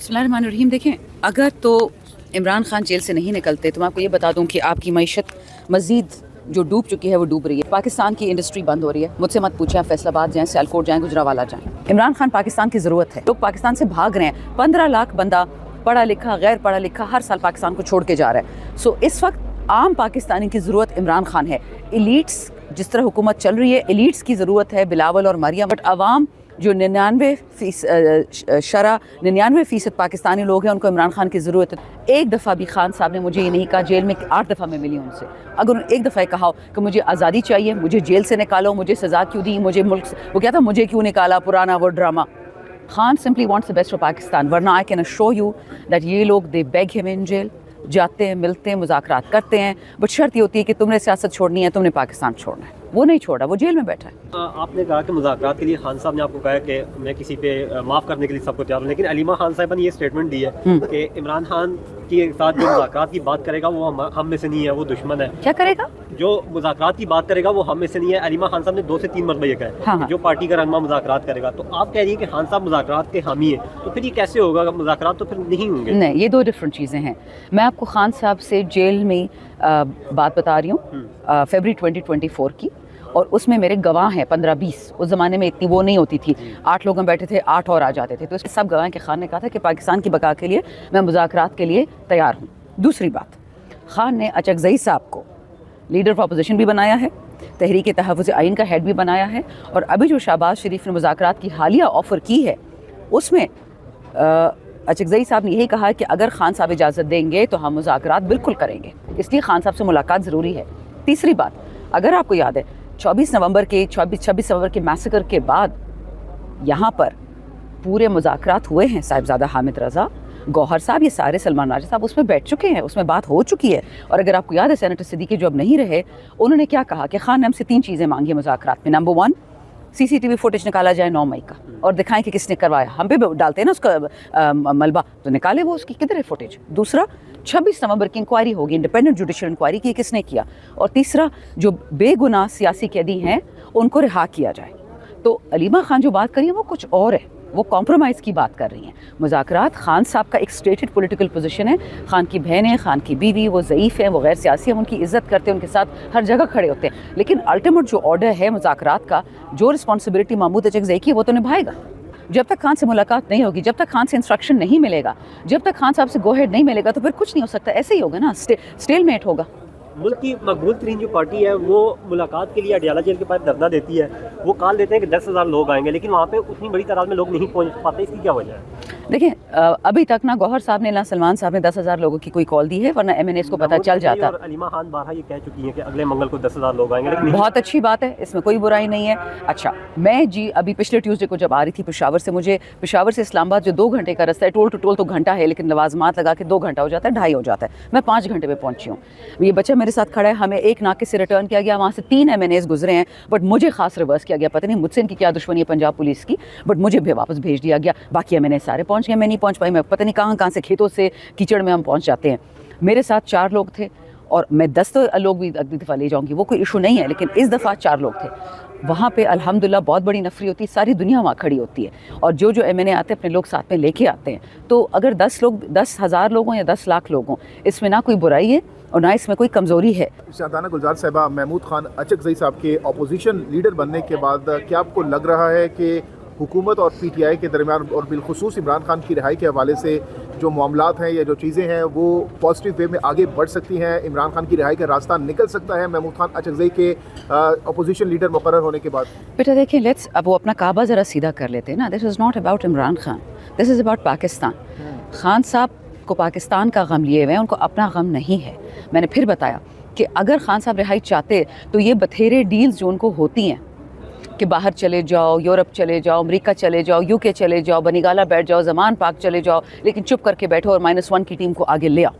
बिस्मिल्लाहिर्रहमानिर्रहीम। देखें, अगर तो इमरान खान जेल से नहीं निकलते तो मैं आपको ये बता दूं कि आपकी मईशत मज़ीद जो डूब चुकी है वो डूब रही है। पाकिस्तान की इंडस्ट्री बंद हो रही है। मुझसे मत पूछें, आप फैसलाबाद जाएं, सियालकोट जाएं, गुजरावाला जाएं। इमरान खान पाकिस्तान की ज़रूरत है। लोग पाकिस्तान से भाग रहे हैं। 15 लाख बंदा पढ़ा लिखा गैर पढ़ा लिखा हर साल पाकिस्तान को छोड़ के जा रहा है। सो इस वक्त आम पाकिस्तानी की ज़रूरत इमरान खान है। एलीट्स जिस तरह हुकूमत चल रही है, एलीट्स की ज़रूरत है बिलावल और मरियम, बट अवाम जो 99% पाकिस्तानी लोग हैं उनको इमरान खान की ज़रूरत है। एक दफ़ा भी खान साहब ने मुझे ये नहीं कहा, जेल में 8 दफ़ा मैं मिली उनसे, अगर एक दफ़ा कहा कि मुझे आज़ादी चाहिए, मुझे जेल से निकालो, मुझे सज़ा क्यों दी, मुझे मुल्क वो क्या था, मुझे क्यों निकाला, पुराना वो ड्रामा। Khan simply wants the best for Pakistan, वरना I can assure you that ये लोग they beg him in jail, जाते हैं, मिलते हैं, मुज़ाकरात करते हैं, बट शर्त ये होती है कि तुमने सियासत छोड़नी है, तुमने पाकिस्तान छोड़ना है। वो नहीं छोड़ा, वो जेल में बैठा है। आपने कहा कि मुज़ाकरात के लिए खान साहब ने आपको कहा कि मैं किसी पे माफ़ करने के लिए सबको तैयार हूँ, लेकिन अलीमा खान साहब ने ये स्टेटमेंट दी है कि इमरान खान के साथ जो मुज़ाकरात की बात करेगा वो हम में से नहीं है, वो दुश्मन है। क्या करेगा? जो मुज़ाकरात की बात करेगा वो हम में से नहीं है। अलीमा खान साहब ने 2 से 3 मरतबा ये कहा हाँ। जो पार्टी का रहनुमा मुज़ाकरात करेगा। तो आप कह रही हैं कि खान साहब मुज़ाकरात के हामी है, तो फिर ये कैसे होगा? मुज़ाकरात तो फिर नहीं होंगे। नहीं, ये 2 डिफरेंट चीज़ें हैं। मैं आपको खान साहब से जेल में बात बता रही हूँ फरवरी 2024 की, और उसमें मेरे गवाह हैं 15-20। उस ज़माने में इतनी वो नहीं होती थी, 8 लोग हम बैठे थे, 8 और आ जाते थे, तो इसके सब गवाह के खान ने कहा था कि पाकिस्तान की बका के लिए मैं मुज़ाकरात के लिए तैयार हूँ। दूसरी बात, खान ने अचकज़ई साहब को लीडर ऑफ अपोजिशन भी बनाया है, तहरीक तहफ़्फ़ुज़ आइन का हेड भी बनाया है, और अभी जो शहबाज शरीफ ने मुज़ाकरात की हालिया ऑफ़र की है उसमें अचकज़ई साहब ने यही कहा कि अगर खान साहब इजाज़त देंगे तो हम मुज़ाकरात बिल्कुल करेंगे, इसलिए खान साहब से मुलाकात ज़रूरी है। तीसरी बात, अगर आपको याद है 26 नवंबर के मैसेकर के बाद यहाँ पर पूरे मुज़ाकरात हुए हैं। साहिबजादा हामिद रज़ा, गौहर साहब, ये सारे, सलमान राजा साहब उसमें बैठ चुके हैं, उसमें बात हो चुकी है। और अगर आपको याद है सेनेटर सिद्दीकी जो अब नहीं रहे, उन्होंने क्या कहा कि खान ने हमसे 3 चीज़ें मांगी मुज़ाकरात में। नंबर 1, CCTV फुटेज निकाला जाए 9 मई का और दिखाएं कि किसने करवाया। हम पे डालते हैं ना उसका मलबा, तो निकाले वो, उसकी किधर है फुटेज। दूसरा, 26 नवंबर की इंक्वायरी होगी, इंडिपेंडेंट जुडिशल इंक्वायरी की, किसने किया। और तीसरा, जो बेगुनाह सियासी कैदी हैं उनको रिहा किया जाए। तो अलीमा खान जो बात करी है वो कुछ और है, वो कॉम्प्रोमाइज़ की बात कर रही हैं। मुज़ाकरात खान साहब का एक स्टेटेड पॉलिटिकल पोजीशन है, खान की बहनें, खान की बीवी, वो ज़ईफ़ हैं, वो गैर सियासी हैं, उनकी इज़्ज़त करते हैं, उनके साथ हर जगह खड़े होते हैं, लेकिन अल्टीमेट जो ऑर्डर है मुज़ाकरात का, जो रिस्पॉन्सिबिलिटी महमूद अचकज़ई की है, वो तो निभाएगा। जब तक खान से मुलाकात नहीं होगी, जब तक खान से इंस्ट्रक्शन नहीं मिलेगा, जब तक खान साहब से गो हेड नहीं मिलेगा, तो फिर कुछ नहीं हो सकता। ऐसे ही होगा ना, स्टेलमेट होगा। मुल्क की मकबूल तरीन जो पार्टी है वो मुलाकात के लिए अडियाला जेल के पास धरना देती है, वो कॉल देते हैं कि 10,000 लोग आएंगे, लेकिन वहाँ पे उतनी बड़ी तादाद में लोग नहीं पहुँच पाते। इसकी क्या वजह है? देखिए, अभी तक ना गौहर साहब ने ना सलमान साहब ने 10,000 लोगों की कोई कॉल दी है, वरना MNAs को पता चल जाता। और अलीमा खान बारहा ये कह चुकी हैं कि अगले मंगल को 10,000 लोग आएंगे, लेकिन बहुत अच्छी बात है, इसमें कोई बुराई नहीं है। अच्छा, मैं जी अभी पिछले ट्यूसडे को जब आ रही थी पेशावर से, मुझे पेशावर से इस्लामाबाद जो 2 घंटे का रास्ता है, टोल टू टोल तो घंटा है, लेकिन लवाजमात लगा के 2 घंटा हो जाता है, 2.5 हो जाता है, मैं 5 घंटे में पहुंची हूँ। ये बच्चा मेरे साथ खड़ा है, हमें एक नाके से रिटर्न किया गया, वहाँ से 3 MNAs गुजरे हैं, बट मुझे खास रिवर्स किया गया। पता नहीं मुझसे इनकी क्या दुश्मनी है पंजाब पुलिस की, बट मुझे भी वापस भेज दिया गया। बाकी MNAs सारे पहुँच गए, मैं नहीं पहुँच पाई। मैं पता नहीं कहाँ से खेतों से कीचड़ में हम पहुँच जाते हैं। मेरे साथ 4 लोग थे, और मैं 10 तो लोग भी अगली दफ़ा ले जाऊँगी, वो कोई इशू नहीं है, लेकिन इस दफ़ा 4 लोग थे। वहाँ पे अल्हम्दुलिल्लाह बहुत बड़ी नफरी होती है, सारी दुनिया वहाँ खड़ी होती है, और जो MNA आते हैं अपने लोग साथ में लेके आते हैं। तो अगर 10,000 लोग हों या 10 लाख लोग हों, इसमें ना कोई बुराई है और ना इसमें कोई कमज़ोरी है। शाहदाना गुलजार साहिबा, महमूद खान अचकज़ई साहब के अपोजिशन लीडर बनने के बाद क्या आपको लग रहा है कि हुकूमत और PTI के दरमियान, और बिलखुसूस इमरान खान की रिहाई के हवाले से जो मामलात हैं या जो चीज़ें हैं, वो पॉजिटिव वे में आगे बढ़ सकती हैं? इमरान खान की रिहाई का रास्ता निकल सकता है महमूद खान अचकज़ई के अपोजिशन लीडर मुकर्रर होने के बाद? बेटा देखिए, लेट्स अब वो अपना काबा ज़रा सीधा कर लेते हैं ना। This is not about Imran Khan, this is about Pakistan. Khan साहब को पाकिस्तान का गम लिए हुए हैं, उनको अपना गम नहीं है। मैंने फिर बताया कि अगर खान साहब रिहाई चाहते तो ये बथेरे डील्स जो उनको होती हैं कि बाहर चले जाओ, यूरोप चले जाओ, अमेरिका चले जाओ, UK चले जाओ, बनीगाला बैठ जाओ, ज़मान पाक चले जाओ, लेकिन चुप करके बैठो और -1 की टीम को आगे ले आओ।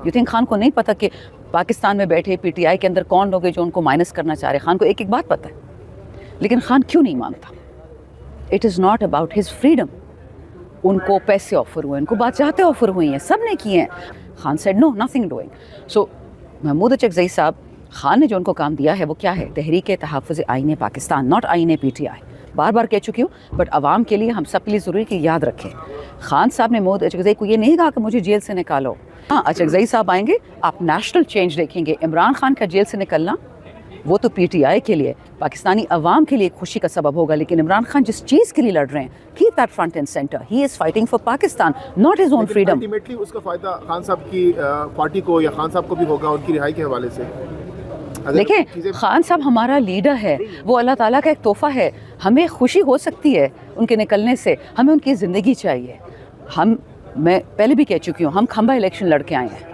यू थिंक खान को नहीं पता कि पाकिस्तान में बैठे PTI के अंदर कौन लोग हैं जो उनको माइनस करना चाह रहे हैं? खान को एक एक बात पता है, लेकिन खान क्यों नहीं मानता? It is not about his freedom. उनको पैसे ऑफर हुए, उनको बादशाहतें ऑफर हुई हैं, सब ने किए हैं। Khan said no, nothing doing. So Mahmood Achakzai साहब, खान ने जो उनको काम दिया है वो क्या है? तहरीक तहफ़्फ़ुज़ आइन पाकिस्तान, नॉट आइन PTI। बार बार कह चुकी हूँ, बट आवाम के लिए हम सब के लिए ज़रूरी कि याद रखें, खान साहब ने मोहम्मद अचकज़ई को ये नहीं कहा कि मुझे जेल से निकालो। हाँ, अचकज़ई साहब आएंगे, आप नेशनल चेंज देखेंगे। इमरान खान का जेल से निकलना वो तो PTI के लिए, पाकिस्तानी अवाम के लिए खुशी का सबब होगा, लेकिन इमरान खान जिस चीज़ के लिए लड़ रहे हैं, keep that front end centre, he is fighting for Pakistan, not his own freedom. Ultimately उसका फ़ायदा खान साहब की पार्टी को या खान साहब को भी होगा उनकी रिहाई के हवाले से। देखें, खान साहब हमारा लीडर है, वो अल्लाह ताला का एक तोहफ़ा है, हमें खुशी हो सकती है उनके निकलने से, हमें उनकी ज़िंदगी चाहिए। मैं पहले भी कह चुकी हूँ, हम खंबा इलेक्शन लड़के आए हैं।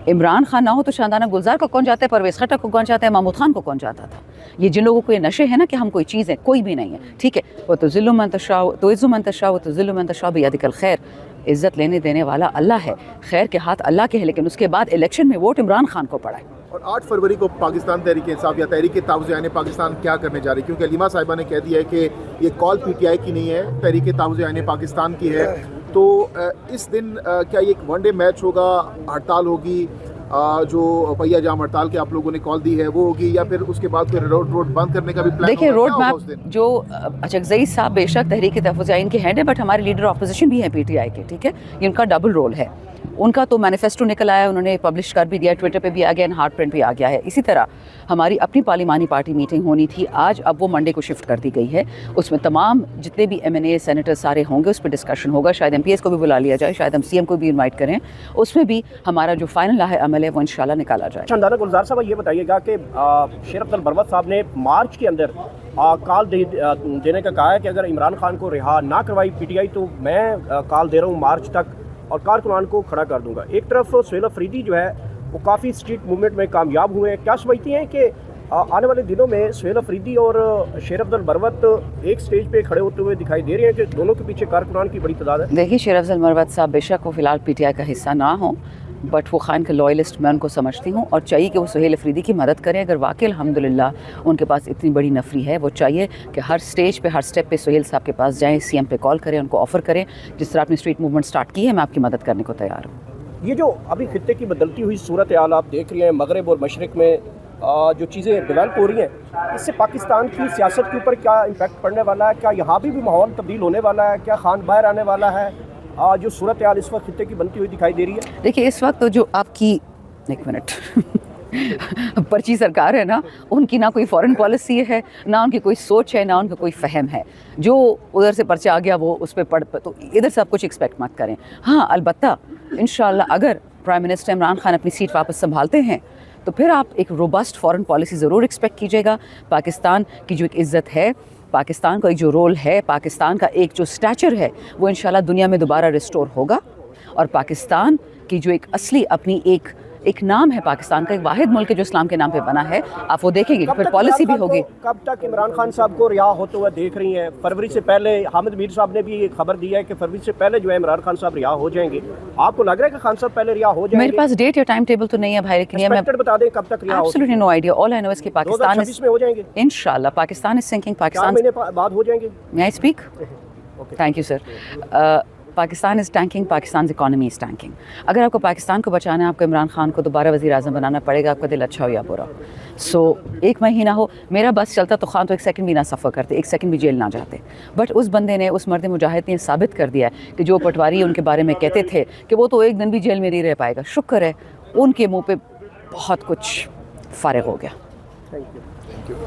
इमरान खान ना हो तो शानदाना गुलजार को कौन चाहता है, परवेज़ खट्टक को कौन चाहता है, महमूद खान को कौन चाहता था। ये जिन लोगों को ये नशे है ना कि हम कोई चीज़ है, कोई भी नहीं है, ठीक है। वो तो ज़िल्लु मन तशा, तो इज़्ज़ु मन तशा, वो तो ज़िल्लु मन तशा बियदिकल खैर, इज़्ज़त लेने देने वाला अल्लाह है, खैर के हाथ अल्लाह के हैं, लेकिन उसके बाद इलेक्शन में वोट इमरान खान को पड़ा है। और 8 फरवरी को पाकिस्तान तहरीक इंसाफ या तहरीक ताउज़ आइन पाकिस्तान क्या करने जा रही है, क्योंकि अलीमा साहिबा ने कह दिया है कि ये कॉल PTI की नहीं है, तहरीक ताउज़ आइन पाकिस्तान की है। तो इस दिन क्या ये एक वनडे मैच होगा, हड़ताल होगी, जो पहिया जाम हड़ताल के आप लोगों ने कॉल दी है वो होगी, या फिर उसके बाद फिर रोड बंद करने का भी प्लान? देखिए, रोड मैप जो अचकज़ई साहब बेशक तहरीक तहफ़्फ़ुज़ आइन के हेड है, बट हमारे लीडर ऑपोजिशन भी हैं PTI के, ठीक है। ये उनका डबल रोल है। उनका तो मैनिफेस्टो निकल आया, उन्होंने पब्लिश कर भी दिया, ट्विटर पे भी आ गया, हार्ड प्रिंट भी आ गया है। इसी तरह हमारी अपनी पार्लिमानी पार्टी मीटिंग होनी थी आज, अब वो मंडे को शिफ्ट कर दी गई है। उसमें तमाम जितने भी MNA सेनेटर सारे होंगे, उस पर डिस्कशन होगा, शायद MPs को भी बुला लिया जाए, शायद हम CM को भी इन्वाइट करें, उसमें भी हमारा जो फाइनल अमल है वो इंशाल्लाह निकाला जाए। शानदाना गुलजार साहब, ये बताइएगा कि शेर अब्दुल बरवत साहब ने मार्च के अंदर कॉल देने का कहा है कि अगर इमरान खान को रिहा ना करवाई PTI तो मैं कॉल दे रहा हूँ मार्च तक और कारकुनान को खड़ा कर दूंगा। एक तरफ सुहेल अफरीदी जो है वो काफ़ी स्ट्रीट मूवमेंट में कामयाब हुए हैं, क्या समझती हैं कि आने वाले दिनों में सुहेल अफरीदी और शेर अब्दुल बरवत एक स्टेज पे खड़े होते हुए दिखाई दे रहे हैं कि दोनों के पीछे कारकुनान की बड़ी तादाद है? देखिए, शेर अब्दुल बरवत साहब बेशक वो फ़िलहाल PTI का हिस्सा ना हो, बट वो खान के लॉयलिस्ट मैं उनको समझती हूँ, और चाहिए कि वो सुहेल अफरीदी की मदद करें। अगर वाकई अल्हम्दुलिल्लाह उनके पास इतनी बड़ी नफरी है, वो चाहिए कि हर स्टेज पे, हर स्टेप पे सुहेल साहब के पास जाएं, CM पे कॉल करें, उनको ऑफ़र करें। जिस तरह आपने स्ट्रीट मूवमेंट स्टार्ट की है, मैं आपकी मदद करने को तैयार हूँ। ये जो अभी खित्ते की बदलती हुई सूरत हाल आप देख रहे हैं, मगरब और मशरक़ में जो चीज़ें डेवलप हो रही हैं, इससे पाकिस्तान की सियासत के ऊपर क्या इम्पैक्ट पड़ने वाला है? क्या यहाँ भी माहौल तब्दील होने वाला है? क्या खान बाहर आने वाला है? जो सूरत हाल इस वक्त खित्ते की बनती हुई दिखाई दे रही है? देखिए, इस वक्त तो जो आपकी एक मिनट पर्ची सरकार है ना, उनकी ना कोई फॉरेन पॉलिसी है, ना उनकी कोई सोच है, ना उनका कोई फहम है। जो उधर से पर्चा आ गया वो उस पर पढ़, तो इधर से आप कुछ एक्सपेक्ट मत करें। हाँ, अलबत्ता इंशाल्लाह अगर प्राइम मिनिस्टर इमरान खान अपनी सीट वापस संभालते हैं तो फिर आप एक रोबस्ट फॉरेन पॉलिसी ज़रूर एक्सपेक्ट कीजिएगा। पाकिस्तान की जो एक इज़्ज़त है, पाकिस्तान का एक जो रोल है, पाकिस्तान का एक जो स्टैचर है, वो इंशाल्लाह दुनिया में दोबारा रिस्टोर होगा। और पाकिस्तान की जो एक असली अपनी एक नाम है, पाकिस्तान का एक वाहिद मुल्क है जो इस्लाम के नाम पे बना है, आप वो देखेंगे, फिर पॉलिसी भी होगी। कब तक इमरान खान साहब को रिहा होते हुए देख रही हैं? फरवरी से पहले हामिद मीर साहब ने भी ये खबर दी है कि फरवरी से पहले जो है इमरान खान साहब रिहा हो जाएंगे। आपको लग रहा है कि खान साहब पहले रिहा हो जाएंगे? मेरे पास डेट या टाइम टेबल तो नहीं है भाई, लेकिन मैं बता दें कब तक रिहा हो? Absolutely no idea. All I know is कि पाकिस्तान में हो जाएंगे इंशाल्लाह। पाकिस्तान इज सिंकिंग, 4 पाकिस्तान महीने बाद हो जाएंगे। May I speak? Thank you sir. Pakistan is tanking, Pakistan economy is tanking. अगर आपको पाकिस्तान को बचाना है, आपको इमरान खान को दोबारा वज़ीर आज़म बनाना पड़ेगा, आपका दिल अच्छा हो या बुरा। सो 1 महीना हो, मेरा बस चलता तो खान तो 1 सेकंड भी ना सफ़र करते, 1 सेकंड भी जेल ना जाते। बट उस बंदे ने, उस मर्द मुजाहिद ने साबित कर दिया है कि जो पटवारी उनके बारे में कहते थे कि वो तो एक दिन भी जेल में नहीं रह पाएगा, शुक्र है उनके मुँह पर बहुत कुछ फ़ारिग हो गया। Thank you.